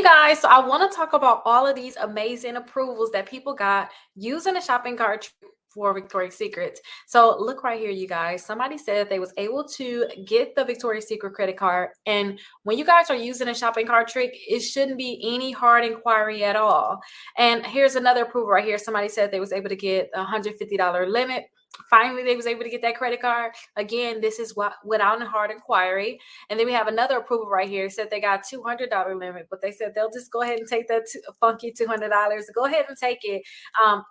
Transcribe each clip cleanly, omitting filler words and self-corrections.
guys, so I want to talk about all of these amazing approvals that people got using a shopping cart for Victoria's Secrets. So look right here, you guys. Somebody said they was able to get the Victoria's Secret credit card. And when you guys are using a shopping cart trick, it shouldn't be any hard inquiry at all. And here's another approval right here. Somebody said they was able to get a $150 limit. Finally, they was able to get that credit card. Again, this is what without a hard inquiry. And then we have another approval right here. It said they got $200 limit, but they said they'll just go ahead and take that funky $200. Go ahead and take it.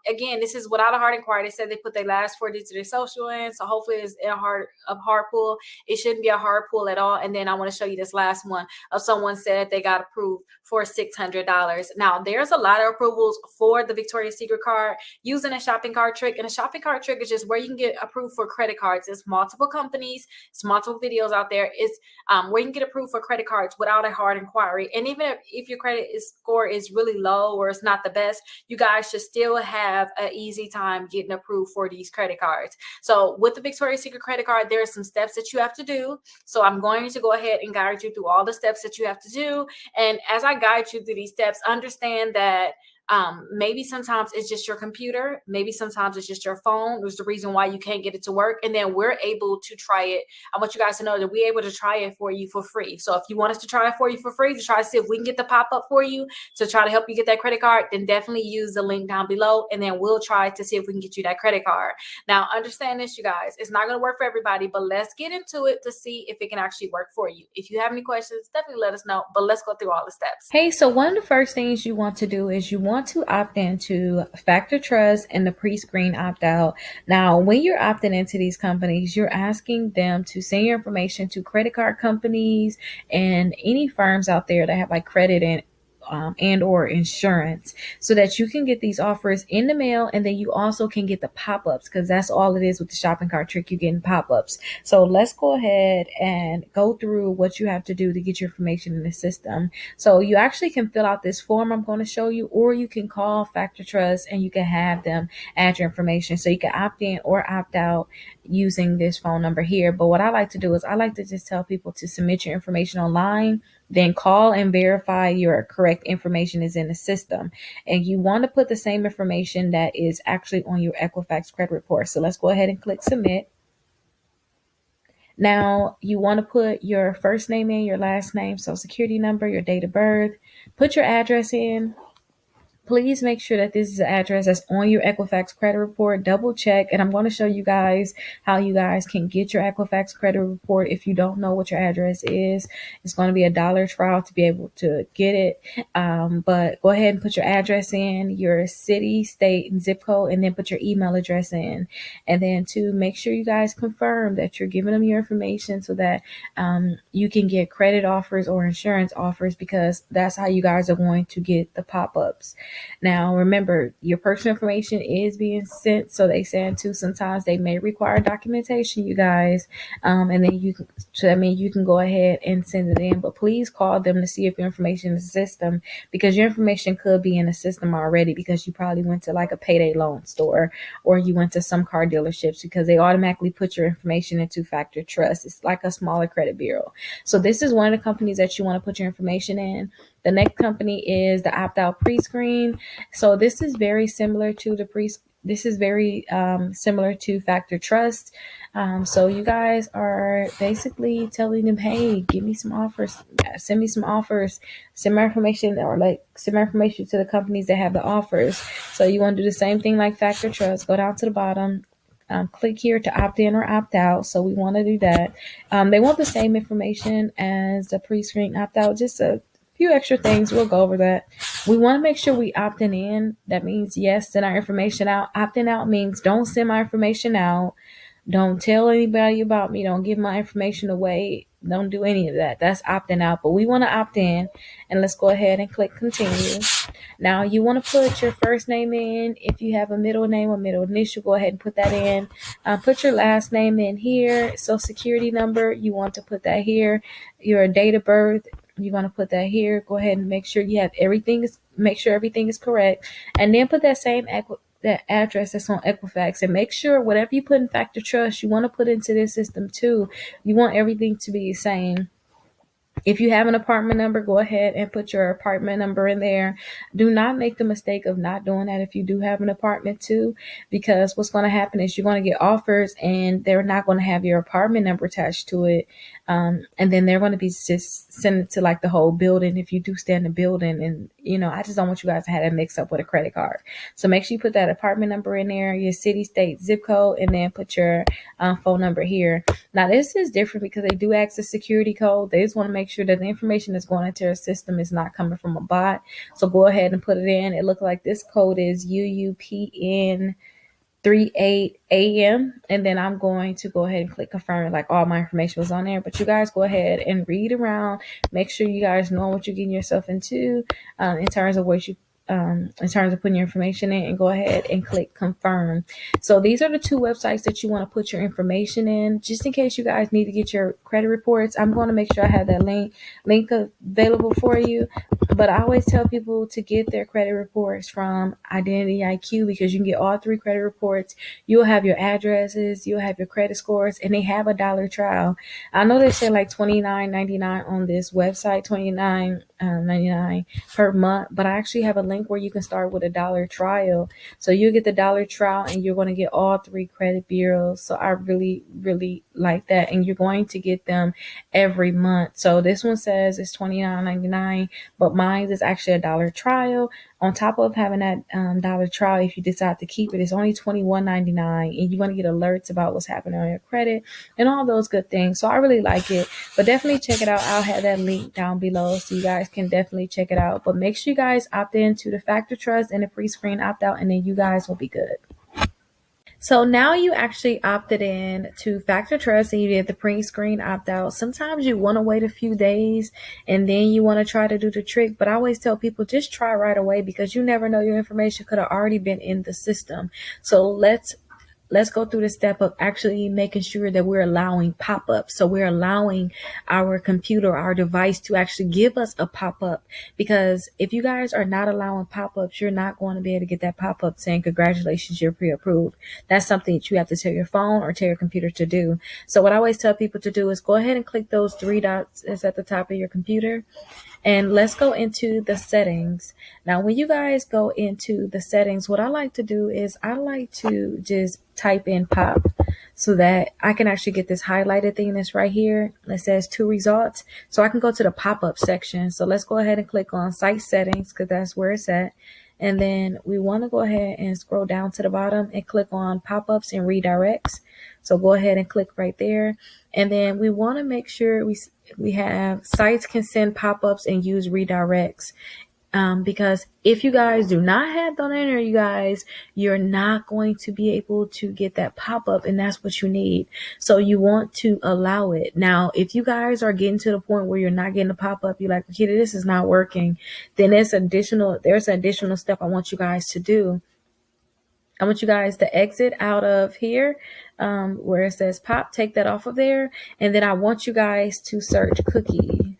Again, this is without a hard inquiry. They said they put their last 4 digits of their social in, so hopefully it's a hard pull. It shouldn't be a hard pull at all. And then I want to show you this last one of someone said they got approved for $600. Now there's a lot of approvals for the Victoria's Secret card using a shopping cart trick, and a shopping cart trick is just where you can get approved for credit cards. It's multiple companies, it's multiple videos out there. It's where you can get approved for credit cards without a hard inquiry. And even if your credit score is really low or it's not the best, you guys should still have an easy time getting approved for these credit cards. So with the Victoria's Secret credit card, there are some steps that you have to do. So I'm going to go ahead and guide you through all the steps that you have to do. And as I guide you through these steps, understand that maybe sometimes it's just your computer, maybe sometimes it's just your phone. There's the reason why you can't get it to work, and then we're able to try it. I want you guys to know that we're able to try it for you for free. So if you want us to try it for you for free, to try to see if we can get the pop-up for you to try to help you get that credit card, then definitely use the link down below, and then we'll try to see if we can get you that credit card. Now understand this, you guys, it's not going to work for everybody, but let's get into it to see if it can actually work for you. If you have any questions, definitely let us know, but let's go through all the steps. Hey, so one of the first things you want to do is you want to opt into Factor Trust and the pre-screen opt-out. Now, when you're opting into these companies, you're asking them to send your information to credit card companies and any firms out there that have like credit and or insurance, so that you can get these offers in the mail, and then you also can get the pop-ups, because that's all it is with the shopping cart trick. You're getting pop-ups. So let's go ahead and go through what you have to do to get your information in the system. So you actually can fill out this form I'm going to show you, or you can call Factor Trust and you can have them add your information. So you can opt in or opt out using this phone number here. But what I like to do is I like to just tell people to submit your information online, then call and verify your correct information is in the system. And you want to put the same information that is actually on your Equifax credit report. So let's go ahead and click submit. Now you want to put your first name in, your last name, social security number, your date of birth, put your address in. Please make sure that this is an address that's on your Equifax credit report. Double check. And I'm going to show you guys how you guys can get your Equifax credit report if you don't know what your address is. It's going to be $1 trial to be able to get it. But go ahead and put your address in, your city, state, and zip code, and then put your email address in. And then to make sure you guys confirm that you're giving them your information so that you can get credit offers or insurance offers, because that's how you guys are going to get the pop-ups. Now, remember, your personal information is being sent, so they send to. Sometimes they may require documentation, you guys, and then you can go ahead and send it in. But please call them to see if your information is in the system, because your information could be in the system already, because you probably went to like a payday loan store or you went to some car dealerships, because they automatically put your information into Factor Trust. It's like a smaller credit bureau. So this is one of the companies that you want to put your information in. The next company is the opt-out pre-screen. So this is very similar to similar to Factor Trust. So you guys are basically telling them, hey, give me some offers, send me some offers, send my information, or like send my information to the companies that have the offers. So you want to do the same thing like Factor Trust. Go down to the bottom. Click here to opt in or opt out. So we want to do that. They want the same information as the pre-screen opt out, just a few extra things. We'll go over that. We want to make sure we opting in. That means yes, send our information out. Opting out means don't send my information out. Don't tell anybody about me. Don't give my information away. Don't do any of that. That's opting out. But we want to opt in. And let's go ahead and click continue. Now you want to put your first name in. If you have a middle name or middle initial, go ahead and put that in. Put your last name in here. Social security number, you want to put that here. Your date of birth, you want to put that here. Go ahead and make sure you have everything. Make sure everything is correct. And then put that same that address that's on Equifax, and make sure whatever you put in Factor Trust, you want to put into this system too. You want everything to be the same. If you have an apartment number, go ahead and put your apartment number in there. Do not make the mistake of not doing that if you do have an apartment too, because what's going to happen is you're going to get offers and they're not going to have your apartment number attached to it. And then they're going to be just sending it to like the whole building if you do stay in the building. And, I just don't want you guys to have that mix up with a credit card. So make sure you put that apartment number in there, your city, state, zip code, and then put your phone number here. Now, this is different because they do ask a security code. They just want to make sure that the information that's going into their system is not coming from a bot. So go ahead and put it in. It looks like this code is UUPN 38 AM, and then I'm going to go ahead and click confirm. Like all my information was on there, but you guys go ahead and read around, make sure you guys know what you're getting yourself into in terms of what you in terms of putting your information in, and go ahead and click confirm. So these are the two websites that you want to put your information in, just in case you guys need to get your credit reports. I'm going to make sure I have that link available for you. But I always tell people to get their credit reports from Identity IQ, because you can get all three credit reports. You'll have your addresses, you'll have your credit scores, and they have a dollar trial. I know they say like $29.99 on this website, $29.99 per month, but I actually have a link where you can start with a dollar trial. So you get the dollar trial and you're going to get all three credit bureaus. So I really, really like that. And you're going to get them every month. So this one says it's $29.99, but mine is actually a dollar trial. On top of having that dollar trial, if you decide to keep it, it's only $21.99, and you're going to get alerts about what's happening on your credit and all those good things. So I really like it, but definitely check it out. I'll have that link down below so you guys can definitely check it out. But make sure you guys opt into the Factor Trust and the pre-screen opt out, and then you guys will be good. So now you actually opted in to Factor Trust and you did the pre-screen opt-out. Sometimes you want to wait a few days and then you want to try to do the trick. But I always tell people, just try right away, because you never know, your information could have already been in the system. So let's go through the step of actually making sure that we're allowing pop-ups. So we're allowing our computer, our device, to actually give us a pop-up, because if you guys are not allowing pop-ups, you're not going to be able to get that pop-up saying, congratulations, you're pre-approved. That's something that you have to tell your phone or tell your computer to do. So what I always tell people to do is go ahead and click those three dots that's at the top of your computer. And let's go into the settings. Now, when you guys go into the settings, what I like to do is I like to just type in pop so that I can actually get this highlighted thing that's right here that says 2 results. So I can go to the pop-up section. So let's go ahead and click on site settings, because that's where it's at. And then we want to go ahead and scroll down to the bottom and click on pop-ups and redirects. So go ahead and click right there. And then we want to make sure we have sites can send pop-ups and use redirects. Because if you guys do not have that in there, you guys, you're not going to be able to get that pop-up, and that's what you need. So you want to allow it. Now, if you guys are getting to the point where you're not getting a pop-up, you're like, Rickita, this is not working, then there's an additional step I want you guys to do. I want you guys to exit out of here where it says pop, take that off of there. And then I want you guys to search cookie.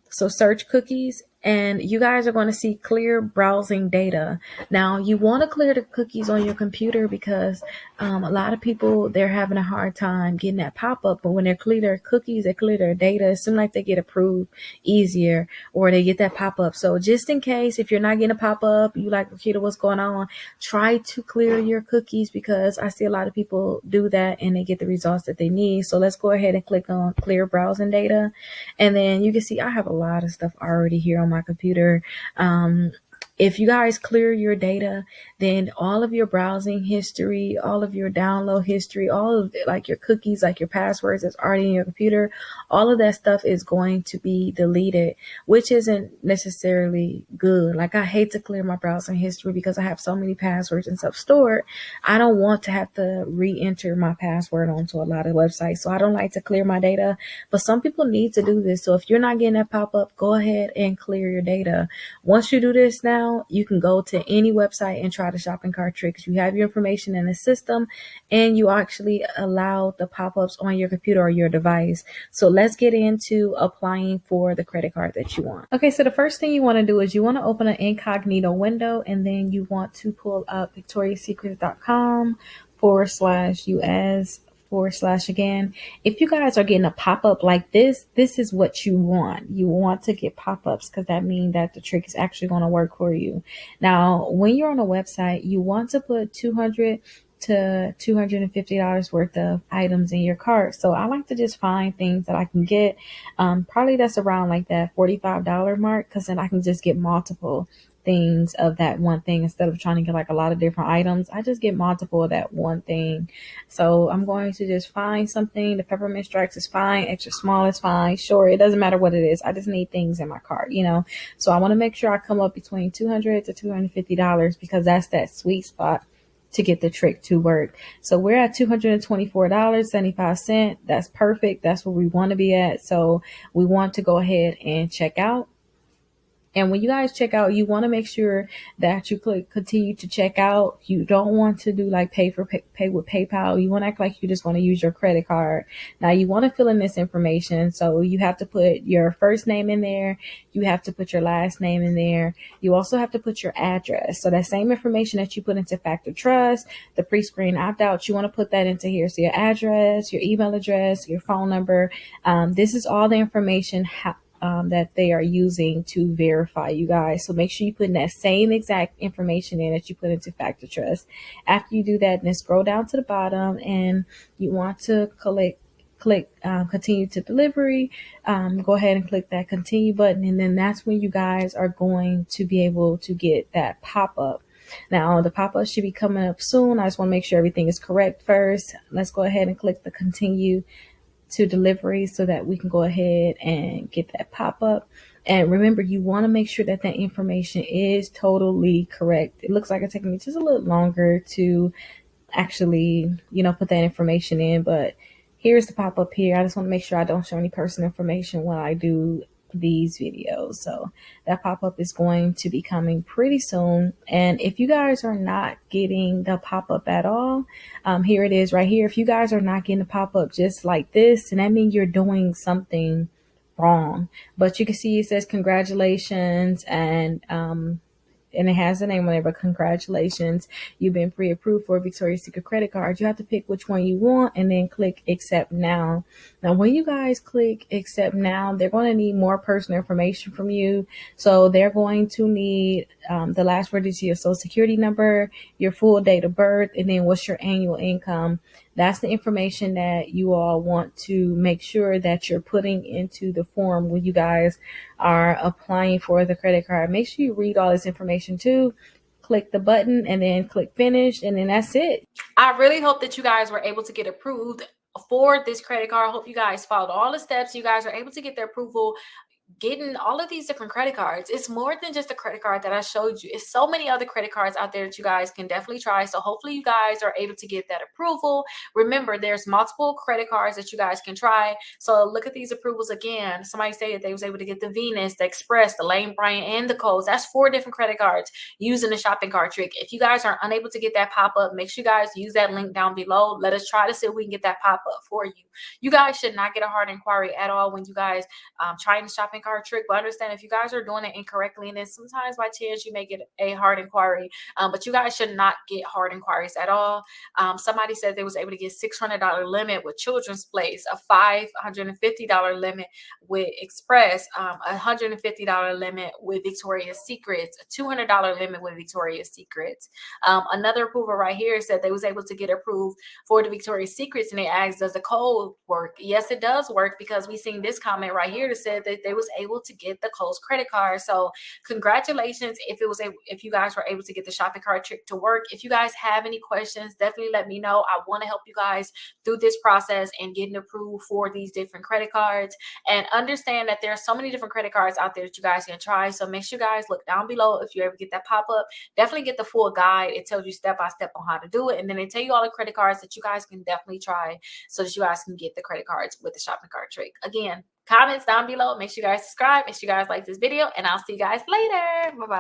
So search cookies, and you guys are going to see clear browsing data. Now, you want to clear the cookies on your computer because a lot of people, they're having a hard time getting that pop-up. But when they clear their cookies, they clear their data, it seems like they get approved easier, or they get that pop-up. So just in case, if you're not getting a pop-up, you like, Rickita, what's going on? Try to clear your cookies, because I see a lot of people do that and they get the results that they need. So let's go ahead and click on clear browsing data. And then you can see I have a lot of stuff already here on my computer. If you guys clear your data, then all of your browsing history, all of your download history, all of it, like your cookies, like your passwords that's already in your computer, all of that stuff is going to be deleted, which isn't necessarily good. Like, I hate to clear my browsing history because I have so many passwords and stuff stored. I don't want to have to re-enter my password onto a lot of websites. So I don't like to clear my data, but some people need to do this. So if you're not getting that pop-up, go ahead and clear your data. Once you do this now, you can go to any website and try the shopping cart tricks. You have your information in the system, and you actually allow the pop-ups on your computer or your device. So let's get into applying for the credit card that you want. Okay, so the first thing you want to do is you want to open an incognito window, and then you want to pull up victoriassecret.com/US again. If you guys are getting a pop-up like this is what you want. You want to get pop-ups because that means that the trick is actually going to work for you. Now, when you're on a website, you want to put $200 to $250 worth of items in your cart. So I like to just find things that I can get. Probably that's around like that $45 mark, because then I can just get multiple things of that one thing instead of trying to get like a lot of different items. I just get multiple of that one thing. So I'm going to just find something. The peppermint strikes is fine, extra small is fine. Sure, it doesn't matter what it is. I just need things in my cart, you know. So I want to make sure I come up between $200 to $250 because that's that sweet spot to get the trick to work. So we're at $224.75. That's perfect. That's where we want to be at. So we want to go ahead and check out. And when you guys check out, you want to make sure that you click continue to check out. You don't want to do like pay with PayPal. You want to act like you just want to use your credit card. Now you want to fill in this information. So you have to put your first name in there. You have to put your last name in there. You also have to put your address. So that same information that you put into Factor Trust, the pre-screen opt-out, you want to put that into here. So your address, your email address, your phone number. This is all the information that they are using to verify you guys. So make sure you put in that same exact information in that you put into Factor Trust. After you do that, then scroll down to the bottom and you want to click continue to delivery. Go ahead and click that continue button, and then that's when you guys are going to be able to get that pop-up. Now the pop-up should be coming up soon. I just want to make sure everything is correct first. Let's go ahead and click the continue to delivery so that we can go ahead and get that pop-up. And remember, you want to make sure that that information is totally correct. It looks like it's taking me just a little longer to actually, put that information in, but here's the pop-up here. I just want to make sure I don't show any personal information when I do these videos. So that pop-up is going to be coming pretty soon. And if you guys are not getting the pop-up at all, here it is right here. If you guys are not getting the pop-up just like this, and that means you're doing something wrong. But you can see it says congratulations, and it has the name on it, but congratulations, you've been pre-approved for a Victoria's Secret credit card. You have to pick which one you want and then click accept now. Now, when you guys click accept now, they're going to need more personal information from you. So they're going to need the last word is your social security number, your full date of birth, and then what's your annual income. That's the information that you all want to make sure that you're putting into the form when you guys are applying for the credit card. Make sure you read all this information too. Click the button and then click finish, and then that's it. I really hope that you guys were able to get approved for this credit card. I hope you guys followed all the steps. You guys are able to get the approval. Getting all of these different credit cards, it's more than just a credit card that I showed you. It's so many other credit cards out there that you guys can definitely try. So hopefully you guys are able to get that approval. Remember, there's multiple credit cards that you guys can try. So look at these approvals again. Somebody said they was able to get the Venus, the Express, the Lane Bryant, and the Kohl's. That's 4 different credit cards using the shopping cart trick. If you guys are unable to get that pop-up, make sure you guys use that link down below. Let us try to see if we can get that pop-up for you. You guys should not get a hard inquiry at all when you guys trying the shopping cart trick, but understand if you guys are doing it incorrectly, and then sometimes by chance you may get a hard inquiry, but you guys should not get hard inquiries at all. Somebody said they was able to get $600 limit with Children's Place, a $550 limit with Express, $150 limit with Victoria's Secrets, a $200 limit with Victoria's Secrets. Another approval right here said they was able to get approved for the Victoria's Secrets, and they asked, does the code work? Yes, it does work, because we seen this comment right here that said that they was able to get the Kohl's credit card. So congratulations if you guys were able to get the shopping cart trick to work. If you guys have any questions, definitely let me know. I want to help you guys through this process and getting approved for these different credit cards. And understand that there are so many different credit cards out there that you guys can try. So make sure you guys look down below if you ever get that pop-up. Definitely get the full guide. It tells you step by step on how to do it, and then they tell you all the credit cards that you guys can definitely try so that you guys can get the credit cards with the shopping cart trick. Again, comments down below. Make sure you guys subscribe. Make sure you guys like this video, and I'll see you guys later. Bye-bye.